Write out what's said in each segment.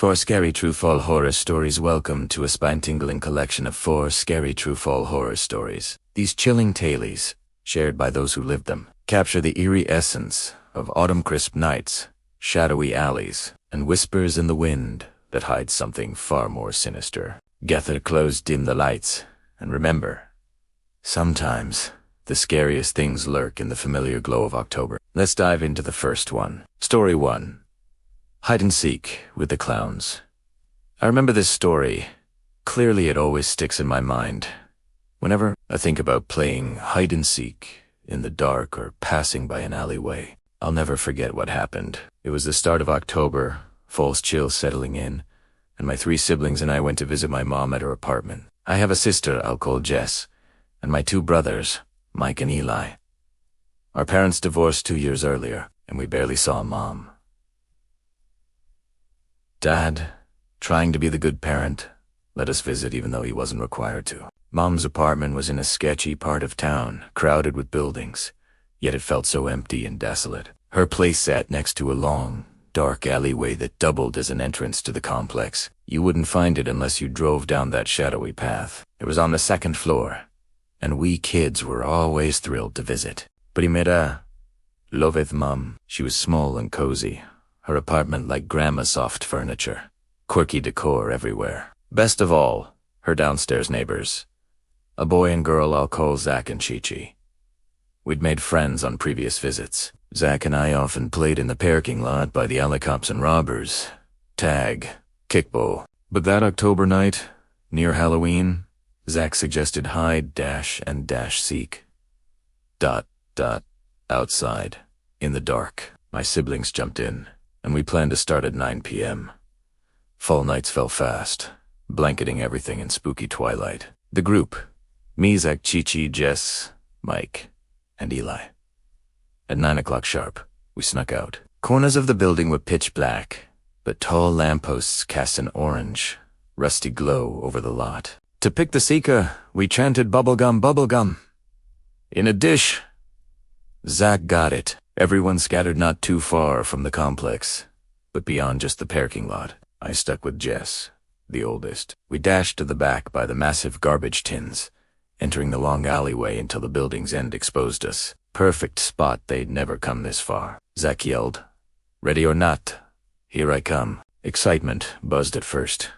4 scary true fall horror stories. Welcome to a spine-tingling collection of 4 scary true fall horror stories. These chilling tales, shared by those who lived them, capture the eerie essence of autumn crisp nights, shadowy alleys, and whispers in the wind that hide something far more sinister. Gather close, dim the lights, and remember, sometimes the scariest things lurk in the familiar glow of October. Let's dive into the first one. Story 1. Hide and Seek with the Clowns. I remember this story. Clearly it always sticks in my mind. Whenever I think about playing hide and seek in the dark or passing by an alleyway, I'll never forget what happened. It was the start of October, fall's chill settling in, and my 3 siblings and I went to visit my mom at her apartment. I have a sister I'll call Jess, and my 2 brothers, Mike and Eli. Our parents divorced 2 years earlier, and we barely saw Mom. Dad, trying to be the good parent, let us visit even though he wasn't required to. Mom's apartment was in a sketchy part of town, crowded with buildings, yet it felt so empty and desolate. Her place sat next to a long, dark alleyway that doubled as an entrance to the complex. You wouldn't find it unless you drove down that shadowy path. It was on the 2nd floor, and we kids were always thrilled to visit. Primera, loveth Mom. She was small and cozy. Her apartment like grandma's soft furniture. Quirky decor everywhere. Best of all, her downstairs neighbors. A boy and girl I'll call Zach and Chi-Chi. We'd made friends on previous visits. Zach and I often played in the parking lot by the alley cops and robbers. Tag, kickball. But that October night, near Halloween, Zach suggested hide, and seek. Outside, in the dark. My siblings jumped in, and we planned to start at 9 p.m. Fall nights fell fast, blanketing everything in spooky twilight. The group, me, Zach, Chi-Chi, Jess, Mike, and Eli. At 9 o'clock sharp, we snuck out. Corners of the building were pitch black, but tall lampposts cast an orange, rusty glow over the lot. To pick the seeker, we chanted bubblegum, bubblegum. In a dish. Zach got it. Everyone scattered not too far from the complex, but beyond just the parking lot. I stuck with Jess, the oldest. We dashed to the back by the massive garbage tins, entering the long alleyway until the building's end exposed us. Perfect spot, they'd never come this far. Zach yelled, "Ready or not, here I come." Excitement buzzed at first,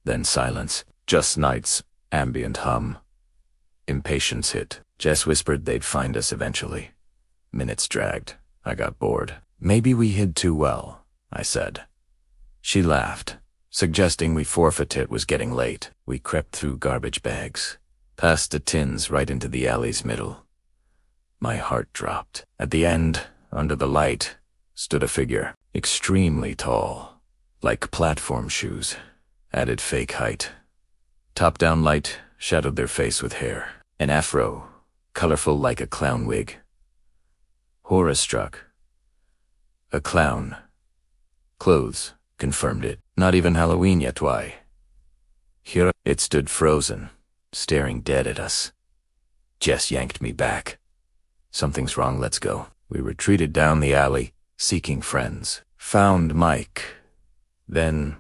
then silence. Just night's ambient hum. Impatience hit. Jess whispered they'd find us eventually. Minutes dragged. I got bored. "Maybe we hid too well," I said. She laughed, suggesting we forfeit it was getting late. We crept through garbage bags, past the tins right into the alley's middle. My heart dropped. At the end, under the light, stood a figure, extremely tall, like platform shoes, added fake height. Top-down light shadowed their face with hair, an afro, colorful like a clown wig. Horror struck. A clown. Clothes confirmed it. Not even Halloween yet, why? Here it stood frozen, staring dead at us. Jess yanked me back. "Something's wrong, let's go." We retreated down the alley, seeking friends. Found Mike. Then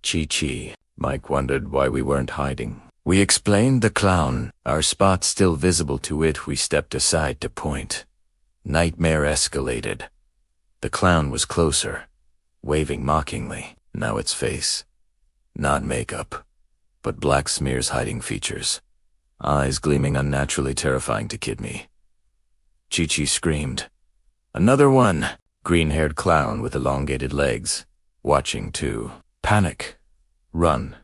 Chi-Chi. Mike wondered why we weren't hiding. We explained the clown, our spot still visible to it. We stepped aside to point. Nightmare escalated. The clown was closer, waving mockingly. Now its face. Not makeup, but black smears hiding features. Eyes gleaming unnaturally terrifying to kid me. Chi-Chi screamed. "Another one!" Green-haired clown with elongated legs. Watching too. Panic. Run.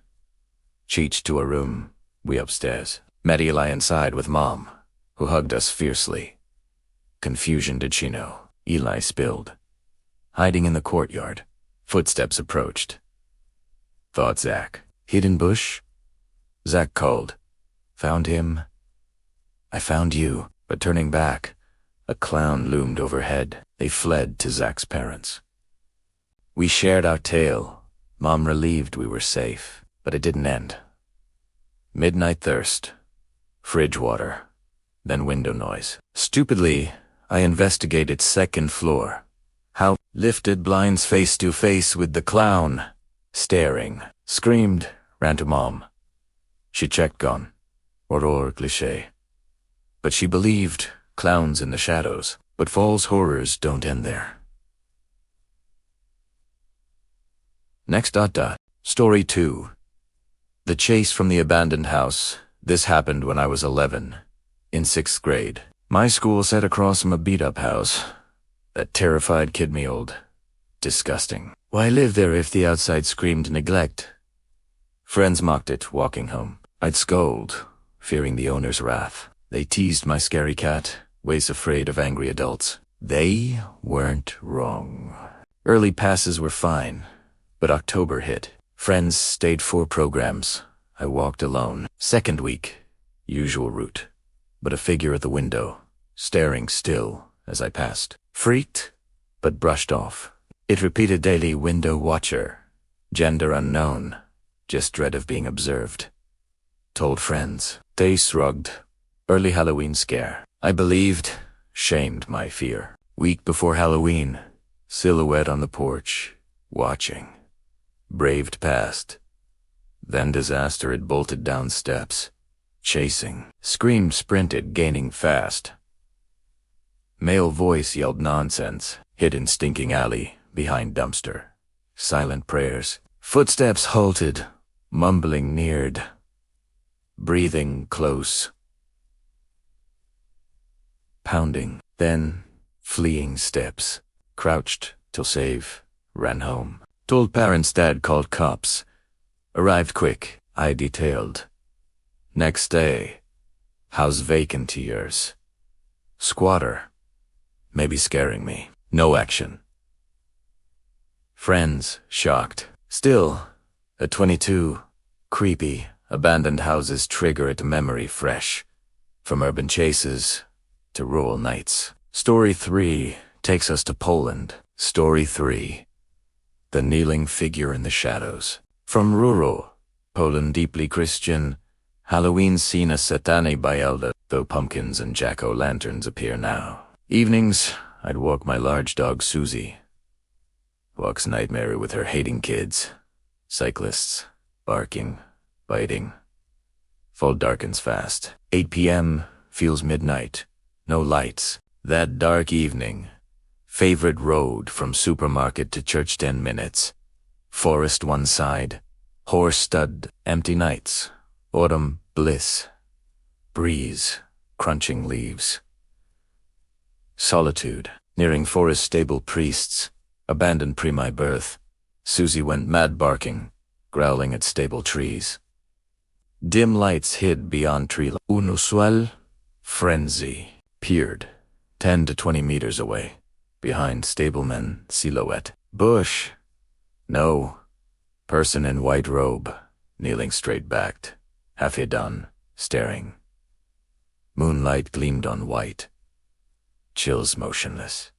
Cheech to a room, we upstairs. Met Eli inside with Mom, who hugged us fiercely. Confusion did she know. Eli spilled. Hiding in the courtyard. Footsteps approached. Thought Zach. Hidden bush? Zach called. Found him. I found you. But turning back, a clown loomed overhead. They fled to Zach's parents. We shared our tale. Mom relieved we were safe. But it didn't end. Midnight thirst, fridge water, then window noise. Stupidly, I investigated 2nd floor. How lifted blinds face to face with the clown, staring, screamed, ran to mom. She checked gone. Horror cliché. But she believed clowns in the shadows. But false horrors don't end there. Next ... Story 2. The chase from the abandoned house. This happened when I was 11, in 6th grade. My school sat across from a beat-up house. That terrified kid me old. Disgusting. Why live there if the outside screamed neglect? Friends mocked it, walking home. I'd scold, fearing the owner's wrath. They teased my scary cat, ways afraid of angry adults. They weren't wrong. Early passes were fine, but October hit. Friends stayed 4 programs. I walked alone. Second week, usual route. But a figure at the window, staring still as I passed. Freaked, but brushed off. It repeated daily, window watcher. Gender unknown, just dread of being observed. Told friends. They shrugged. Early Halloween scare. I believed, shamed my fear. Week before Halloween, silhouette on the porch, watching. Braved past. Then disaster, it bolted down steps. Chasing. Screamed, sprinted, gaining fast. Male voice yelled nonsense. Hid in stinking alley, behind dumpster. Silent prayers. Footsteps halted. Mumbling neared. Breathing close. Pounding. Then, fleeing steps. Crouched till safe. Ran home. Told parents, dad called cops. Arrived quick, I detailed. Next day, house vacant to yours. Squatter. Maybe scaring me. No action. Friends, shocked. Still, at 22, creepy, abandoned houses trigger it, memory fresh. From urban chases to rural nights. Story 3 takes us to Poland. Story 3. The kneeling figure in the shadows. From rural Poland, deeply Christian, Halloween scene a satanic bielda, though pumpkins and jack-o'-lanterns appear now. Evenings, I'd walk my large dog Susie. Walks nightmare with her hating kids. Cyclists, barking, biting. Fall darkens fast. 8 p.m. feels midnight. No lights. That dark evening. Favorite road from supermarket to church 10 minutes. Forest one side. Horse stud, empty nights. Autumn bliss. Breeze, crunching leaves. Solitude, nearing forest stable priests. Abandoned pre my birth. Susie went mad barking, growling at stable trees. Dim lights hid beyond tree. Unusual frenzy. Peered, 10 to 20 meters away. Behind stableman silhouette. Bush. No. Person in white robe, kneeling straight-backed, half done, staring. Moonlight gleamed on white. Chills motionless.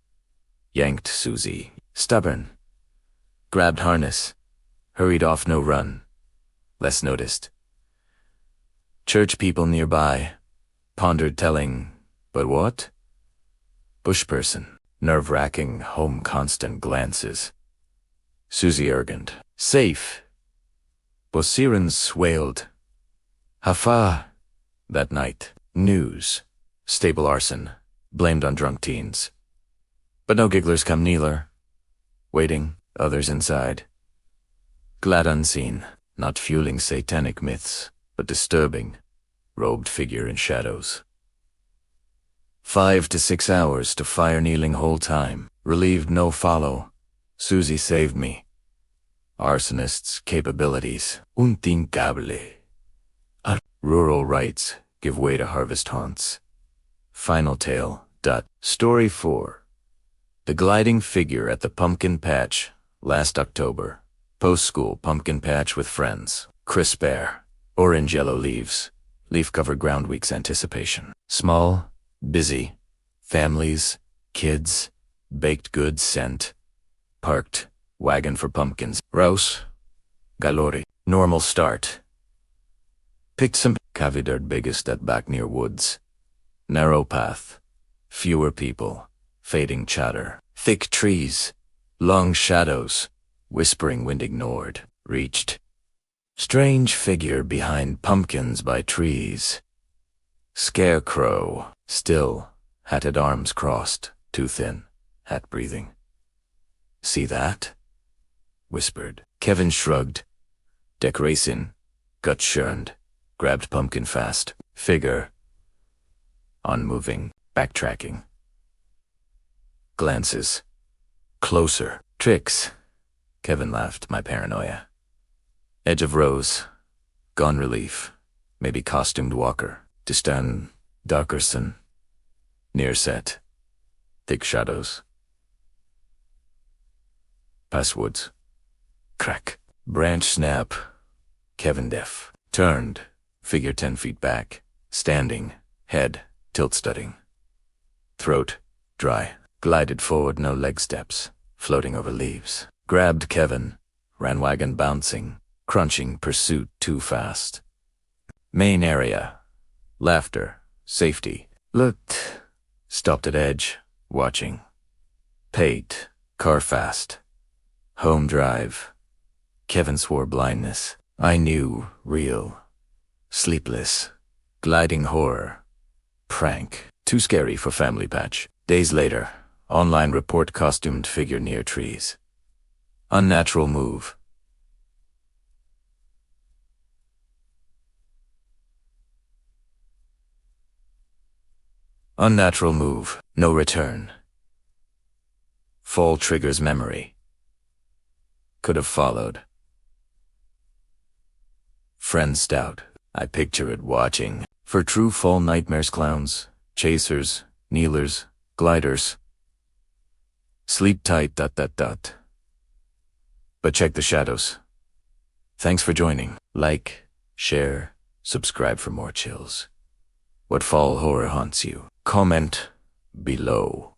Yanked Susie. Stubborn. Grabbed harness. Hurried off, no run. Less noticed. Church people nearby. Pondered, telling, but what? Bush person. Nerve-wracking, home constant glances. Susie urgent. Safe. But sirens wailed. Hafa. That night. News. Stable arson. Blamed on drunk teens. But no gigglers come kneeler. Waiting, others inside. Glad unseen, not fueling satanic myths, but disturbing. Robed figure in shadows. 5 to 6 hours to fire kneeling whole time. Relieved, no follow. Susie saved me. Arsonists' capabilities. Untincable. Rural rights give way to harvest haunts. Final tale. Story 4. The gliding figure at the pumpkin patch. Last October. Post-school pumpkin patch with friends. Crisp air. Orange yellow leaves. Leaf-covered ground week's anticipation. Small. Busy. Families. Kids. Baked goods scent. Parked. Wagon for pumpkins. Rouse. Galori. Normal start. Picked some cavidad biggest at back near woods. Narrow path. Fewer people. Fading chatter. Thick trees, long shadows, whispering wind ignored, reached. Strange figure behind pumpkins by trees. Scarecrow, still, hatted arms crossed, too thin, hat breathing. See that? Whispered. Kevin shrugged. Decoration, gut churned, grabbed pumpkin fast. Figure. Unmoving, backtracking. Glances. Closer. Tricks. Kevin laughed, my paranoia. Edge of rose. Gone relief. Maybe costumed walker. Distan. Darkerson. Near set. Thick shadows. Pass woods. Crack. Branch snap. Kevin deaf. Turned. Figure 10 feet back. Standing. Head. Tilt studding. Throat. Dry. Glided forward, no leg steps. Floating over leaves. Grabbed Kevin. Ran wagon bouncing. Crunching pursuit too fast. Main area. Laughter. Safety. Looked. Stopped at edge. Watching. Pate. Car fast. Home drive. Kevin swore blindness. I knew. Real. Sleepless. Gliding horror. Prank. Too scary for family patch. Days later. Online report costumed figure near trees. Unnatural move. Unnatural move. No return. Fall triggers memory. Could have followed. Friend stout. I picture it watching. For true fall nightmares clowns. Chasers. Kneelers. Gliders. Sleep tight ... But check the shadows. Thanks for joining. Like, share, subscribe for more chills. What fall horror haunts you? Comment below.